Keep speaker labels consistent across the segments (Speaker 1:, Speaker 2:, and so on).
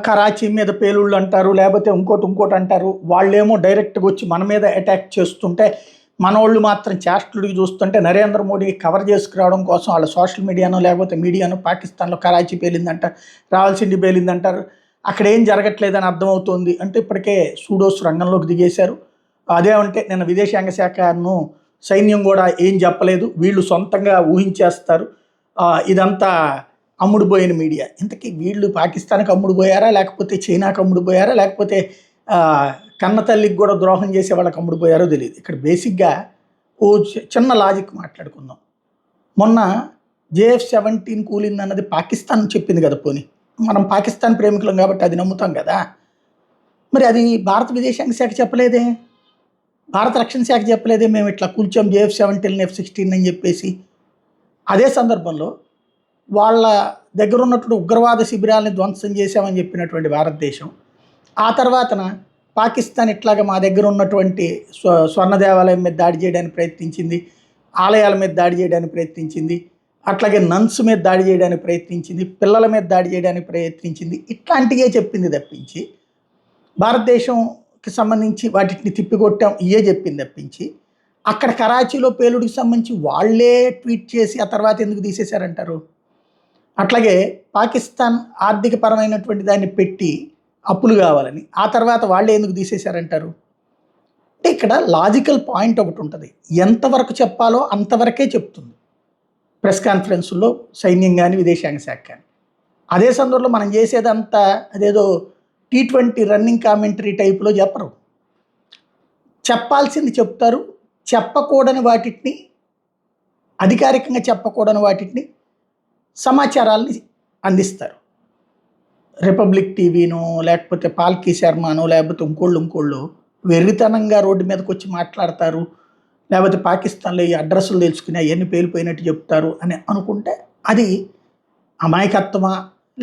Speaker 1: కరాచీ మీద పేలుళ్ళు అంటారు, లేకపోతే ఇంకోటి ఇంకోటి అంటారు. వాళ్ళేమో డైరెక్ట్గా వచ్చి మన మీద అటాక్ చేస్తుంటే మనోళ్ళు మాత్రం చేష్టలుడికి చూస్తుంటే నరేంద్ర మోడీ కవర్ చేసుకురావడం కోసం వాళ్ళ సోషల్ మీడియానో లేకపోతే మీడియానో పాకిస్తాన్లో కరాచీ పేలిందంటారు, రావాల్సింది పేలిందంటారు, అక్కడ ఏం జరగట్లేదని అర్థమవుతోంది అంటే ఇప్పటికే సూడోస్ రంగంలోకి దిగేశారు. అదే అంటే నిన్న విదేశాంగ శాఖను సైన్యం కూడా ఏం చెప్పలేదు, వీళ్ళు సొంతంగా ఊహించేస్తారు, ఇదంతా అమ్ముడుపోయిన మీడియా. ఇంతకీ వీళ్ళు పాకిస్తాన్కి అమ్ముడుపోయారా, లేకపోతే చైనాకి అమ్ముడుపోయారా, లేకపోతే కన్న తల్లికి కూడా ద్రోహం చేసే వాళ్ళకి అమ్ముడుపోయారో తెలియదు. ఇక్కడ బేసిక్గా ఓ చిన్న లాజిక్ మాట్లాడుకుందాం. మొన్న JF-17 కూలింది అన్నది పాకిస్తాన్ చెప్పింది కదా. పోనీ మనం పాకిస్తాన్ ప్రేమికులం కాబట్టి అది నమ్ముతాం కదా. మరి అది భారత విదేశాంగ శాఖ చెప్పలేదే, భారత రక్షణ శాఖ చెప్పలేదే, మేము ఇట్లా కూల్చాం JF-17 F-16 అని చెప్పేసి. అదే సందర్భంలో వాళ్ళ దగ్గర ఉన్నటువంటి ఉగ్రవాద శిబిరాలని ధ్వంసం చేశామని చెప్పినటువంటి భారతదేశం ఆ తర్వాతన పాకిస్తాన్ ఇట్లాగా మా దగ్గర ఉన్నటువంటి స్వర్ణ దేవాలయం మీద దాడి చేయడానికి ప్రయత్నించింది, ఆలయాల మీద దాడి చేయడానికి ప్రయత్నించింది, అట్లాగే నన్స్ మీద దాడి చేయడానికి ప్రయత్నించింది, పిల్లల మీద దాడి చేయడానికి ప్రయత్నించింది, ఇట్లాంటివే చెప్పింది తప్పించి భారతదేశంకి సంబంధించి వాటిని తిప్పికొట్టాం ఇవే చెప్పింది తప్పించి అక్కడ కరాచీలో పేలుడికి సంబంధించి వాళ్ళే ట్వీట్ చేసి ఆ తర్వాత ఎందుకు తీసేశారంటారు. అట్లాగే పాకిస్తాన్ ఆర్థిక పరమైనటువంటి దాన్ని పెట్టి అప్పులు కావాలని ఆ తర్వాత వాళ్ళే ఎందుకు తీసేశారంటారు. అంటే ఇక్కడ లాజికల్ పాయింట్ ఒకటి ఉంటుంది, ఎంతవరకు చెప్పాలో అంతవరకే చెప్తుంది ప్రెస్ కాన్ఫరెన్సుల్లో సైన్యం కానీ విదేశాంగ శాఖ కానీ. అదే సందర్భంలో మనం చేసేదంతా అదేదో T20 రన్నింగ్ కామెంటరీ టైపులో చెప్పరు, చెప్పాల్సింది చెప్తారు, చెప్పకూడని వాటిని అధికారికంగా చెప్పకూడని వాటిని సమాచారాల్ని అందిస్తారు. రిపబ్లిక్ టీవీనో లేకపోతే పాల్కీ శర్మనో లేకపోతే ఇంకోళ్ళు వెర్రితనంగా రోడ్డు మీదకి వచ్చి మాట్లాడతారు, లేకపోతే పాకిస్తాన్లో ఈ అడ్రస్లు తెలుసుకుని అవన్నీ పేలిపోయినట్టు చెప్తారు అని అనుకుంటే అది అమాయకత్వమా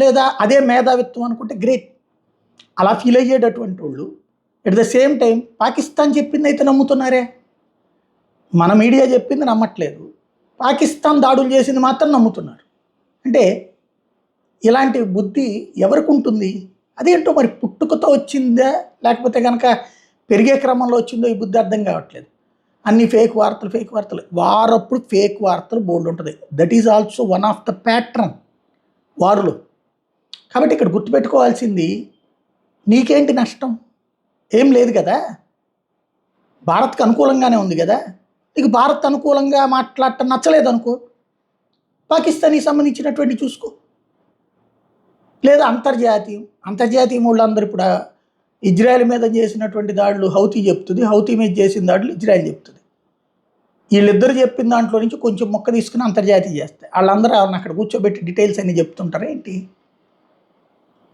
Speaker 1: లేదా అదే మేధావిత్వం అనుకుంటే గ్రేట్. అలా ఫీల్ అయ్యేటటువంటి వాళ్ళు at the same time Pakistan చెప్పింది అయితే నమ్ముతున్నారే, మన మీడియా చెప్పింది నమ్మట్లేదు, పాకిస్తాన్ దాడులు చేసింది మాత్రం నమ్ముతున్నారు. అంటే ఇలాంటి బుద్ధి ఎవరికి ఉంటుంది? అదేంటో మరి పుట్టుకతో వచ్చిందా లేకపోతే కనుక పెరిగే క్రమంలో వచ్చిందో ఈ బుద్ధి అర్థం కావట్లేదు. అన్ని ఫేక్ వార్తలు వారప్పుడు ఫేక్ వార్తలు బోల్డ్ ఉంటుంది. That is also one of the pattern వారులో. కాబట్టి ఇక్కడ గుర్తుపెట్టుకోవాల్సింది నీకేంటి నష్టం, ఏం లేదు కదా, భారత్కి అనుకూలంగానే ఉంది కదా. నీకు భారత్ అనుకూలంగా మాట్లాడటం నచ్చలేదు అనుకో, పాకిస్తాన్కి సంబంధించినటువంటి చూసుకో, లేదా అంతర్జాతీయ వాళ్ళందరూ ఇప్పుడు ఇజ్రాయెల్ మీద చేసినటువంటి దాడులు హౌతీ చెప్తుంది, హౌతీ మీద చేసిన దాడులు ఇజ్రాయెల్ చెప్తుంది. వీళ్ళిద్దరు చెప్పిన దాంట్లో నుంచి కొంచెం మొక్క తీసుకుని అంతర్జాతీయ చేస్తాయి. వాళ్ళందరూ అక్కడ కూర్చోబెట్టి డీటెయిల్స్ అన్ని చెప్తుంటారా ఏంటి?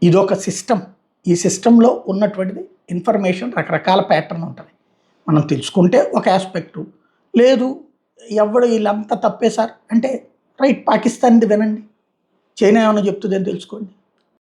Speaker 1: ఇదొక సిస్టమ్. ఈ సిస్టంలో ఉన్నటువంటిది ఇన్ఫర్మేషన్ రకరకాల ప్యాటర్న్ ఉంటుంది. మనం తెలుసుకుంటే ఒక ఆస్పెక్టు, లేదు ఎవడు వీళ్ళంతా తప్పేశారు అంటే రైట్, పాకిస్తాన్ది వినండి, చైనా ఏమైనా చెప్తుందని తెలుసుకోండి.